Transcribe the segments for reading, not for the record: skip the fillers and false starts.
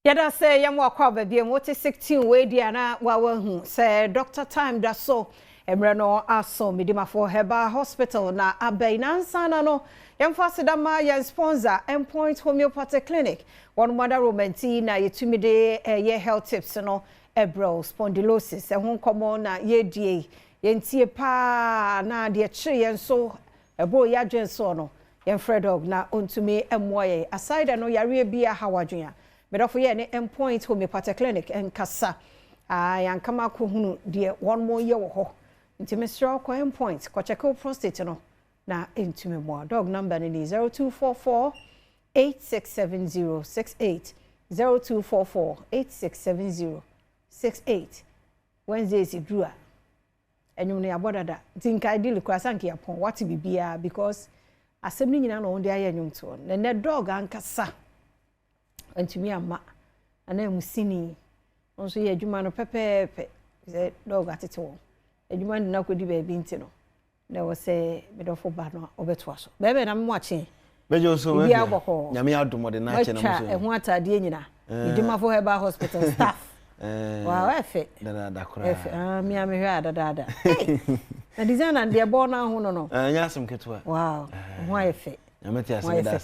Yada say yamwa kwa baby what 16 we dia na wawahu say Dr. Time da so emre no aso Medimafo Herbal Hospital na abai nansa na no yamfa sedama yan sponsor Endpoint Homeopathic Clinic one mother romanti na yetumi de ye health tips no ebro spondylosis ehun komo na ye die yentie pa na de kire yen so ebo ya dwen so no yen fredog na ontumi emoye aside no yare bia hawadwen Medimafo ye ne Endpoint Homeopathic Clinic en kasa yan kama ko hunu de one more year wo ho nti mesra ko Endpoint ko check prostate no na entumi mo dog number ni 0244 867068 0244 867068 Wednesday is dua enyum ne abodada tinka deal kwasanke yapon what bibia because asem nyina no onde aye enyum to ne dog ankasa antumi ama ana musini onso ye adwuma no pepepe ze dog atete won adwuma na kodi ba bi ntino na wo se Medimafo ba no obeto aso bebe na mwache bejo so we nyame adom de na che na so ehun atade nyina Medimafo Herbal Hospital staff wow efe da kora efe mi amehwe adada na design and the born na hu no no nyasem ketwa wow ho efe nyameti ase da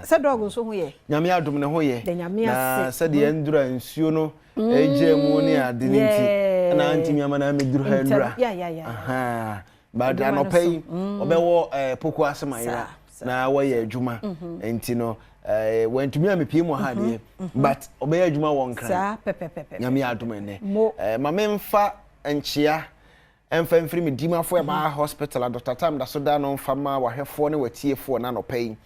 se dog nso ho ye nyame adom ne ho ye na se de endura nsuo no eje mu ne ade ne nti na antimi ama na meduru ha ndura aha but anopai obewo poku asemayira na waye adwuma enti no wantumi amepie mu ha de but obeye adwuma won kran nyame adom ne ma memfa enchia emfa mfiri Medimafo Herbal Hospital Dr. Time da so da no mfama wahwefo ne watiefo na no pai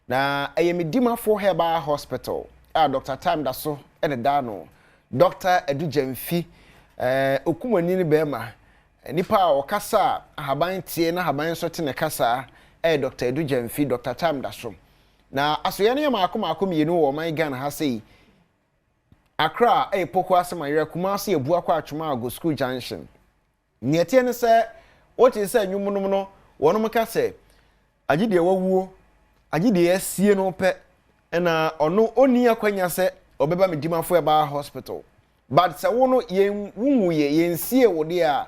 na Medimafo Herbal Hospital Dr. Time da so ene da no Dr. Adujamfi okumani ne bema nipa okasa haban tie na haban so te ne kasa Dr. Adujamfi Dr. Time da so na asoye ne maako mienu wo man Ghana ha sei Accra poku asemayira Kumasi ebu akwa atwuma Ago School Junction Nietie ne se wote se nwumunum no wonum ka se agide wawuo agide asie no pe na ono oni akwanya se obeba Medimafo Herbal Hospital but se wono yen wunwuye yensie wode a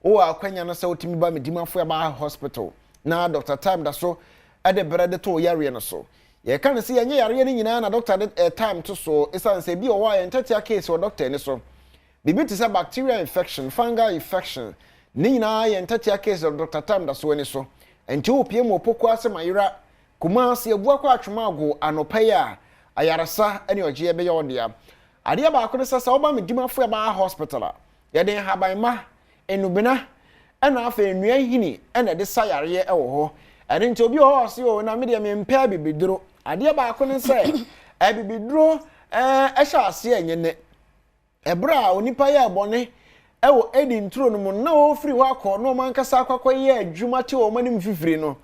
o akwanya no se otimi ba Medimafo Herbal Hospital na Dr. Time da so ade brede to yare no so ye kan se yenye yare ne nyina na Dr. Time to so isan se bi o wa entatia case o doctor ne so bibi to say bacterial infection, fungal infection. Ni na ye entatia case of Dr. Time da so ni so. Enti opie mo poku asemayira Kumasi ebu akwa atwuma Ago anopai a ayarasa ene oje ebe ye odia. Ade ba akọ sasa oba Medimafo Herbal Hospital. Ye den haban ma enubena ena afa enua hini ena de sayare e wo ho. Ade nti obi ho ose o na me de me mpa bibiduro. Ade ba akọ ne se bibiduro ehya ase enyene ebra onipa ya bone ewo edi ntro no mu na o firi ho akọ no man kasa akwakọ ye adwuma te o mani mfifiri no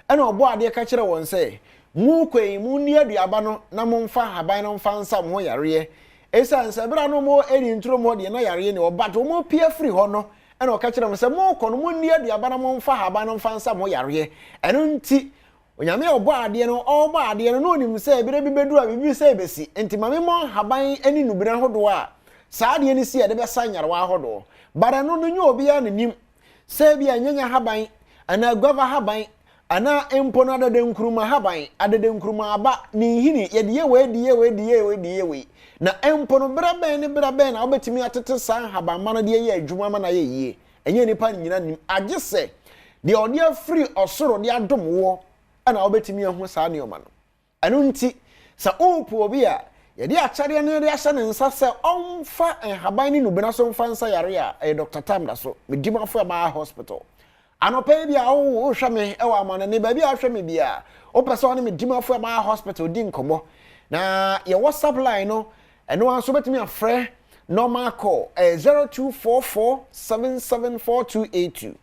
ena obo ade ka kire won se mu kwei mu ni aduaba no na mo mfa haban no mfa nsam ho yare esa nsa bra no mo edi ntro mo de na yare ne oba to mo pie firi ho no ena o ka kire mo se mo kọ no mo ni aduaba na mo mfa haban no mfa nsam ho yare eno nti onyame obo ade no obo ade no onim se bire bi bedu a bibi se besi enti mame mo haban ani nubira hodo a saade ni si ade be sanyare wa hodo bara no nyu obi ya nanim se bia nyanya haban ana gwava haban ana empono adade nkuruma haban adade nkuruma aba ni hini ye de ye we na empono braben na obetimi atete san haban ma no de ye adwuma ma na ye yie enye nipa nyina nim agese de ode free osoro de adom wo ana obetimi ehu saa ne oma no anu nti sa opu obi a yedi achare ne de ahye ne nsa se onfa haban ni nubena so mfa nsa yare a Dr. Time da so Medimafo Herbal Hospital anopa bia wo hwe me e wa amane ne ba bia hwe me bia o person ne Medimafo Herbal Hospital di nkomo na ye WhatsApp line no eno an so betimi afre normal call 0244 774282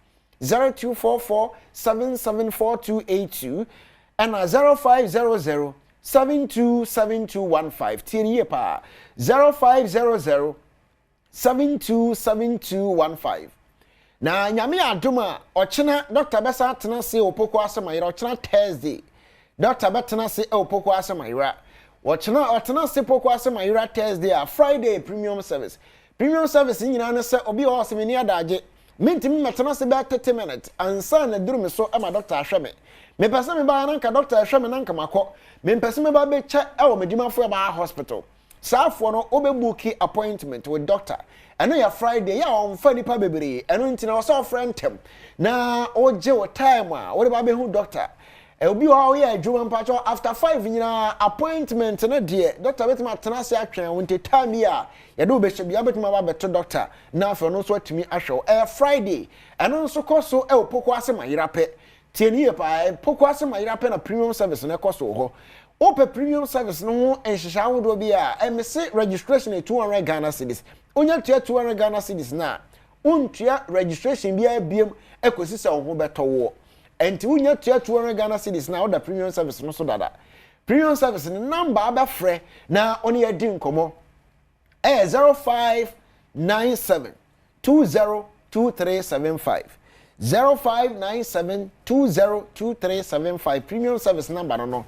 0244 774282 and 0500 727215 tiye pa 0500 727215 na nyame adoma ochena Dr. Besa tena se opoku asemayira ochena Thursday Dr. Betena se opoku asemayira Watchna se poko asema ira Thursday a Friday premium service nyina ne se obi o se meni adaje mintimi metena se ba 30 minutes ansa na duru me so ama doctor ahwe me pese me ba na nka doctor ahwe me na nka makọ me pese me ba be che e wo Medimafo Herbal hospital saafo no obebuki appointment with doctor eno ya Friday ya on fa nipa bebere eno ntina wo so friend na oje wo time a wo de ba be hu doctor obi wa ye adwuma mpacho after 5 nyina appointment na de doctor betima tena se atwen wonte time ya ye do be hye betima ba beto doctor na afa no so atimi ahwe Friday eno nso koso poko ase mayira pe tieni ye pa poko ase mayira pe na premium service na koso ho ope premium service no ho enhihya wodo bi a emse registration 200 Ghana cedis onya tua 200 Ghana cedis na untua registration bia biem ekosi se wo ho beto wo enti unya tua 200 Ghana cedis na order premium service no so dada premium service ni number abafre na oni ya di nkomo 0597 202375 0597 202375 premium service number no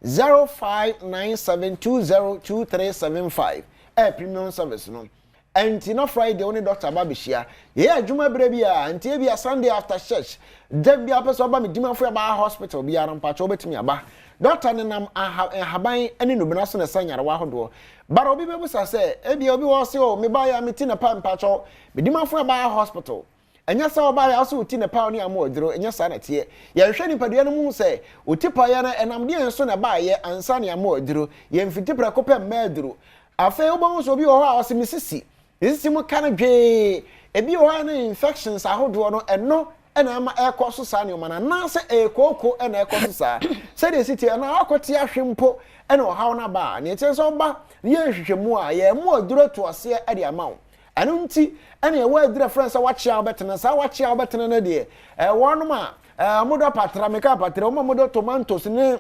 0597 202375 premium service no enti no Friday only doctor babishia ye adwuma bre bia enti e bia Sunday after church dem bia person ba Medimafo Herbal hospital bia ran pacho betimi aba doctor ne nam haban ene no bina so na sanyare wa hodo bara obi bebusa se e bia obi wo se o me ba ya meti na pa pacho Medimafo Herbal hospital enya sa oba ya so uti na pa oni amodro enya sa na tie ye hwe ni padua no mu se utipa ya na enam de so na ba ye ansa na amodro ye mfiti prakope madro afa obo so obi wo ha o se misisi isi mu kana dwe ebi o na infections ahodo no eno ena ama ekoso sa ne omana na se ekoko ena ekoso sa se de city na akoti ahwempo ena ohaw na ba ne tie so ba ye hwehwemu a ye mu aduro to ase e de amawo anu nti ena ye wa adura friends awachia obetena sa awachia obetena na de wonu ma modo patra meka patra o modo tomatoes ne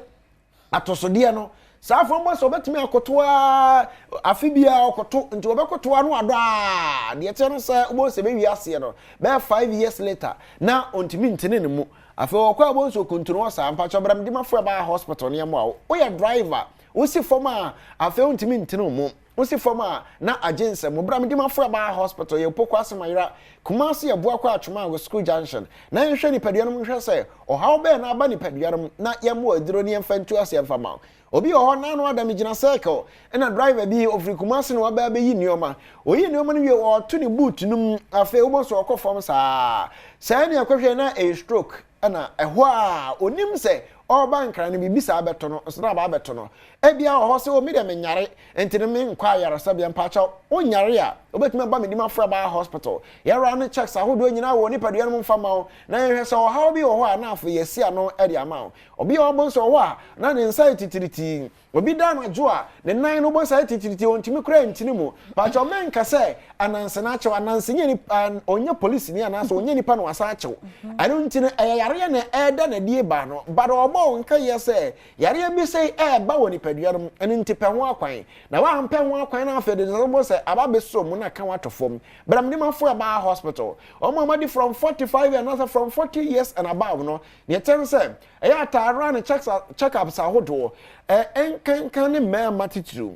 atosode no saafo mbo so betimi akotoa afibia okoto nti obekotoa no ado a de tie no se obo se be wi ase no be 5 years later na ontimi ntene ne mu afa okwa obo so kontrol sa ampa chobra Medimafo Herbal hospital ne mo a o ya driver o si forma afa ontimi ntene mu o si forma na agency mo bra Medimafo Herbal hospital ye poko asemayira Kumasi ya bua kwa atwuma go school junction na nhwe ni padua no nhwe se o hawo be na aba ni padua no na ye mo aduro ni mfantu ase mfama obi o na no adam gina circle na driver bi ofri Kumasi no waba be yi nioma o yi nioma no wie o to ni boot num afa ubo so okofom sa ne akwhwe na a stroke na ehwo a onim se oba nkra ne bibisa abeto no so na ba abeto no ebia o ho se o mi de menyare entene me nkwa ayarasa bia mpacha o nyare a obetime ba Medimafo Herbal hospital yara no checks ahodo nyina wo ni padua no mfama na yehwe se o ha obi wo ho a na afo yesi ano e de ama obi o bo so wo a na ne nsa titiriti obi da na jo a ne nan no bo sa titiriti ontimi kura ntini mu pacha o menka se ananse na achew ananse nyeni onye police ni ananse onye nipa no asa achew anu ntine yare na eda na die ba no bado obo nka yese yare bi se ba woni padua no anu ntipe ho akwan na wa ampe ho akwan na afede so bo se ababe so mu na ka watofom bra Medimafo Herbal hospital o mama from 45 and another from 40 years and above no ne ten se ya ta run check ups ahodo enkan ne mema titru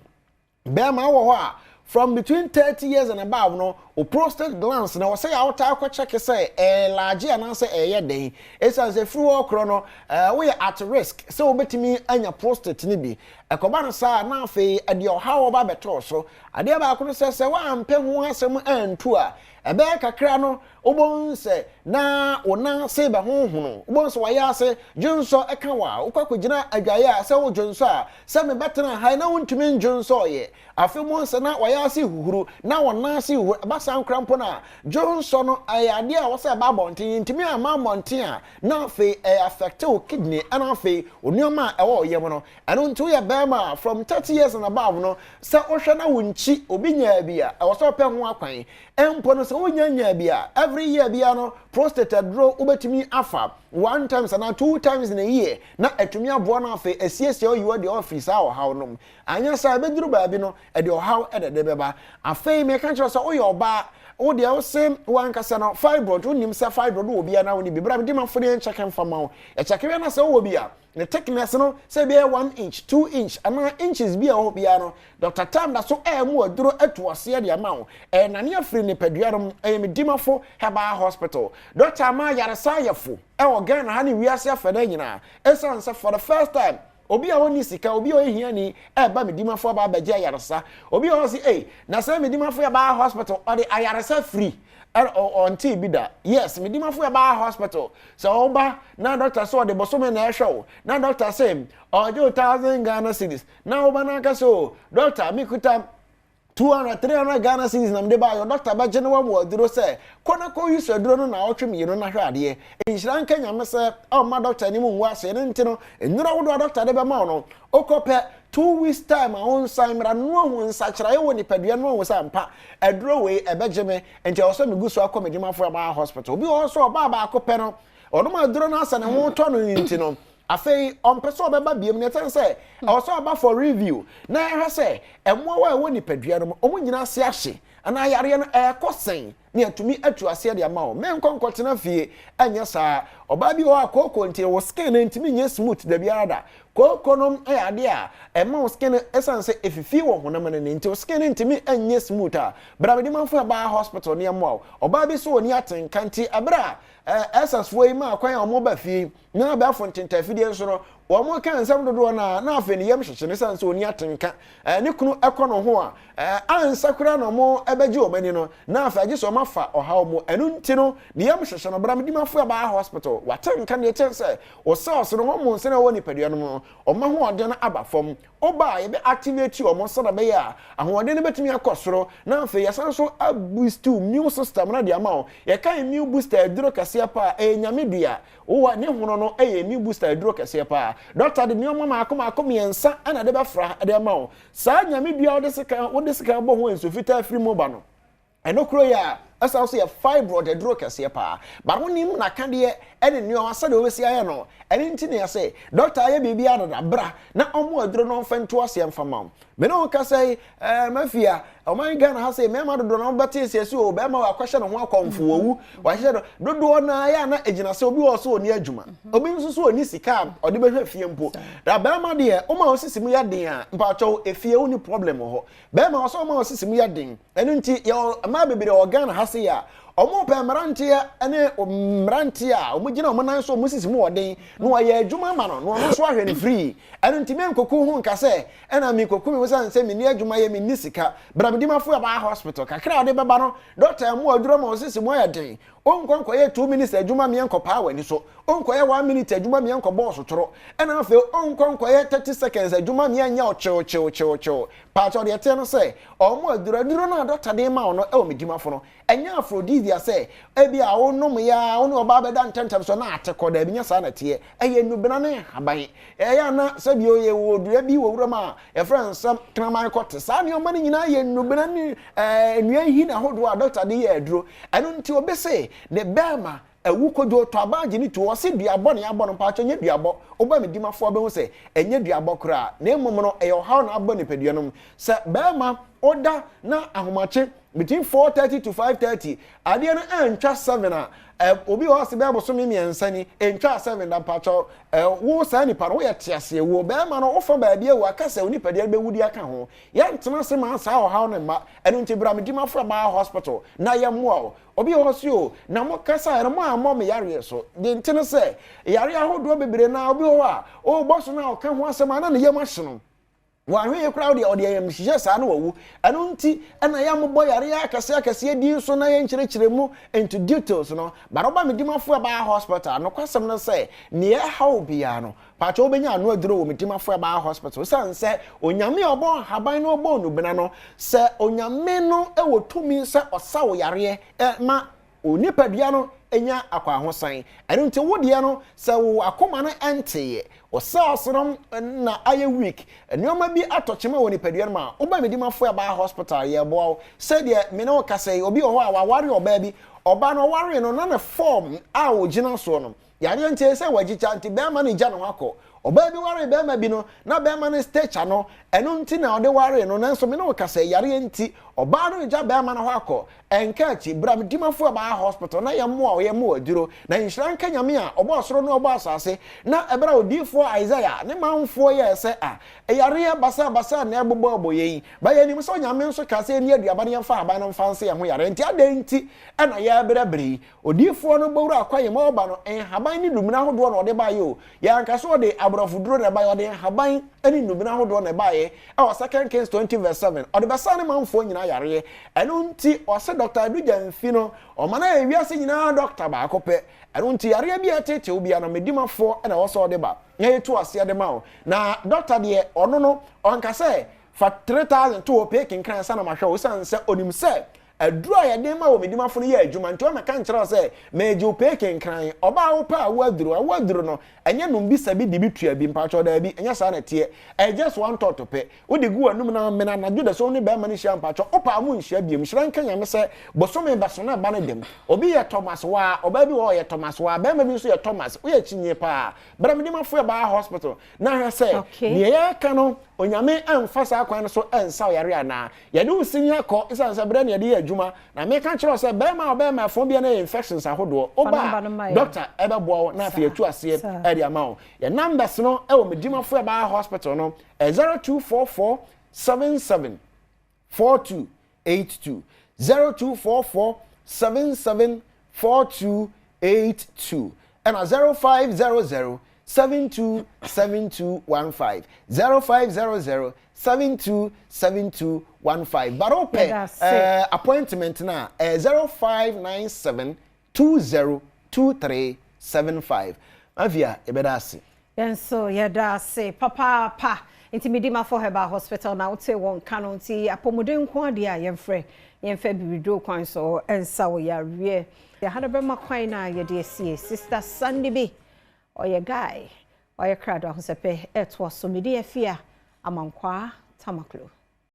be ma wo ho a from between 30 years and above no o prostate glands na we say out akwa check say large and say den it's as a free okro no we at risk so obetimi anya prostate ni bi ekoba no sa na afi ade oha oba beto so ade ba akoro say wa ampe ho asem antu a ebe kakra no obon se na ona se ba honhunu obon se wa ya se junso eka wa ukakogina adwaye a se wo junso a se me betena hai na wontumi njunso ye afi mo se na wa ya se huhuru na wona se ba san krampo na junso no ayade a wo se ba bonten ntimi ama monten a na afi affect o kidney ana afi onioma e wo ye mo no eno ntu ye bema from 30 years and above no se ohwe na wonchi obi nya bia e wo so pe ho akwan empo no se wonya bia every year bia no prostate draw ubetimi afa 1 times and 2 times in a year na etumi abo na afa asiesie oyiwo the office a how nom anya sa beduru ba bi no e de how e de beba afa me kan kire so oyoba o de o sem wan kasa na fibroid unim se fibroid wo bia na woni bi bra Medimafo de check em fama o e check we na se wo bia the thickness no say be 1 inch 2 inch and inches be a ho bia no Dr. Tam da so mu aduro atu ase de ama wo na ne afri ne paduarom Medimafo Herbal Hospital Dr. Ma yaresa yefo wo Ghana ha ne wiase afada nyina esanse for the first time obi a woni sika obi o hia ni ba Medimafo ba baje yaresa obi o si na say Medimafo Herbal Hospital o de ayaresa free on TV da yes Medimafo Herbal Hospital so oba na doctor so de bosome na ehwe na doctor say ojo 1000 Ghana cedis na oba na ka so doctor mi kuta 200 300 Ghana cedis na mde ba yo doctor ba je no wa duro say kona ko use duro no na otwe mi no na hwe ade enhira nka nyame say o ma doctor ni mu nwa say ne ntino enura wo doctor de be ma no okope 2 weeks time on Simra no hu nsachira ye woni padua no hu sampa aduro we ebegeme enti o so me guso akọ Medimafo Herbal Hospital obi o so ba ba akọpe no ono ma aduro na asa ne ho to no ntino afei on person obeba biem ne ten say o so ba for review na ha say emwa wa woni padua no omo nyina ase ahye ana yare no ekosen ne atumi atu ase de ama o men konkotena fie anya saa oba bi o akoko ntie wo skin ntimi nye smooth da biara kokonom ade a ema skin esanse efifi wo honam ne ntie skin ntimi anye smooth a bra Medimafo Herbal Hospital ne mo oba bi so oni atenkanti abra essence foi ma kwan omo ba fie na ba fontinta fie de so no wo mo kan nsam dodo na afa ni yam hyehyene sanse oni atenka ne kunu ekono ho a ansakura no mo ebeji omani no na afa agi so mafa oha mo enu nti no ne yam hyehyene no bra Medimafo Herbal Hospital watenka ne chense o sauce no mo nse na woni padua no o ma ho ode na aba fom oba ye be activate o mo so na be ya ahode ne betumi akosoro na afa yasan so boost immune system na de ama o ye kan immune booster duro kase pa nyame dua wo ne hono no immune booster duro kase pa doctor de nyoma ma akoma yensa ana de be fra de ama o sa nyame dua wo de sika bo ho enso fita free moba no enokro ya asa also ya fibroid duro kase pa ba wonim na ka de ene nyo asa de obesi aye no ene nti ne ya say doctor aye bibi adada bra na omo aduro no mfento ase mfama me no ka say mafia o man Ghana ha say mema dodo no beti ese o be ma akwahye no ho akomfo owu wa hye dodo na ya na ejina say obi wo so oni adwuma obi nso so oni sika o de behwe fie mpo da be ma de o ma osisi mu ya den a mpa cho efie oni problem ho be ma so ma osisi mu ya den enu nti ya ma bebere o Ghana ha say ya omo pe mrantia ene mrantia omo gina omo nan so omo sisi mu oden no wa ya adwuma ma no no so ahwe ne free ene nti men koku hu nka se ena mi koku mi wosan se mi ni adwuma ye mi ni sika bra Medimafo Herbal Hospital kakra ode beba no doctor mu aduro ma osisi mu ya den onkonko ye 2 minutes adwuma mi enko pa wani so onko ye 1 minute adwuma mi enko boss toro ena afi onkonko ye 30 seconds adwuma mi anya o chew pa cho de te no se omo aduro na doctor de ma ono e o Medimafo no enya Aphrodisia say ebi a wonom ya woni oba beda ntentem so na ateko da binya sa na tie eye nubena ne haban ya na sabi oye wo dua bi wo wura ma e friends kraman kote sa ne o mani nyina ye nubena ni enua hi na hodo a doctor de ye aduro eno nti obese ne bema ewu kojo to abaje ni to wo se duabo ne abo no pa cho nye duabo oba Medimafo be hu se enye duabo kra na emom no e yo haw na abo ne paduanom se bema oda na ahomache between 4:30 to 5:30 ade no antwa 7 a obi ho se be boso me miensa ni entwa 7 da pacho wo sa ni pa no ye tiase wo be ma no ofa ba bia wo akasa oni padea be wudi aka ho ye ntena se ma sa ho haw ne ma eno nti bra Medimafo Herbal Hospital na ye mo obi ho se o na mo kasa eno mo amo me yare so de ntene se yare ahodo bebere na obi ho a o boso na o ka ho asema na ne ye mahye wa hwe crowd ya ode yam hye sa na wawu eno nti na ya mo boyare ya akase di so na ye nkyerechire mu into details no baroba Medimafo Herbal Hospital no kwasem no se ne ya hawo bia no pacho obenya anu aduro wo Medimafo Herbal Hospital sanse onyame obon haban no obon no bena no se onyame no ewo tumi se osawo yare ma onipadua no enya akwa ahosan eno nti wodie no se wo akoma no enteye o saosrom na aye week enioma bi atochema woni padua ma oba Medimafo Herbal Hospital ye bo se de me no kase obi ho a waware oba bi oba no ware no na form a o gina so no yare nti se wagicha nti be ma no gya no akọ oba bi ware be ma bi no na be ma no stage no eno nti na ode ware no nanso me no ka se yare nti oba no ja be ma no ho akọ enka chi bra Medimafo Herbal hospital na ye mo aduro na nhira nka nyame a oba osoro no oba asase na ebra odifo Isaiah ne manfo ye se yare basa na ebobo ye ba ye nim so nyame nso ka se ni aduaba ne fa aba na mfa nse ye ho yare nti ade nti na ye berebere odifo no bowura akwaye ma oba no haban ni dumina hodo na ode ba ye o ya nka so ode abrofuduro na ba ye ode haban ani dumina hodo na ba ye e 2 Kings 20:7 ode basa ne manfo nyina yare eno nti o se Dr. Aduja Mfino o mana ewiase nyina doctor ba akopɛ eno nti yare bia tete obi na Medimafo na wo so ode ba na yetu ase ade ma o na doctor de ono no onka se fa 3000 to pay kinkran sana mahwe wo san se onim se adura ya den ma wo Medimafo no ye adwuma nti o meka nkyerɛ se meje pay kinkran oba wo pa awaduru no enye no mbisa bi di bitua bi mpacho da bi enye sa na tie just one thought to pay wo de gu anum na mena na juda so ne ba ma ni hia mpacho opa amu nhia biem hira nka nyame se bosome ba so na ba ne dem obi ye Thomas wa oba bi wo ye Thomas wa ba ma bi so ye Thomas wo ye chinye pa bra Medimafo Herbal hospital na hwe se ne ye ka no onyame amfasa akwan so ensa yare ana ye de usinya ko isa se bra ne ye de adwuma na me ka kyerɛ se ba ma afo bia na infections ahodo oba doctor ebe bo na afie tu ase amount your numbers no e wo Medimafo Herbal hospital no 0244 77 4282 0244 77 4282 and 0500 727215 0500 727215 but open appointment na 0597 202375 avia ebedasi yenso yedasi papa inti Medimafo Herbal hospital na wote won kanu nti apomuden ko ade a yemfre bibido kwan so ensa wo yare ya hada be makwan na yede sie sister Sunday bi oye guy oye krado ahosepe etwo so medi afia amankwa tamaklo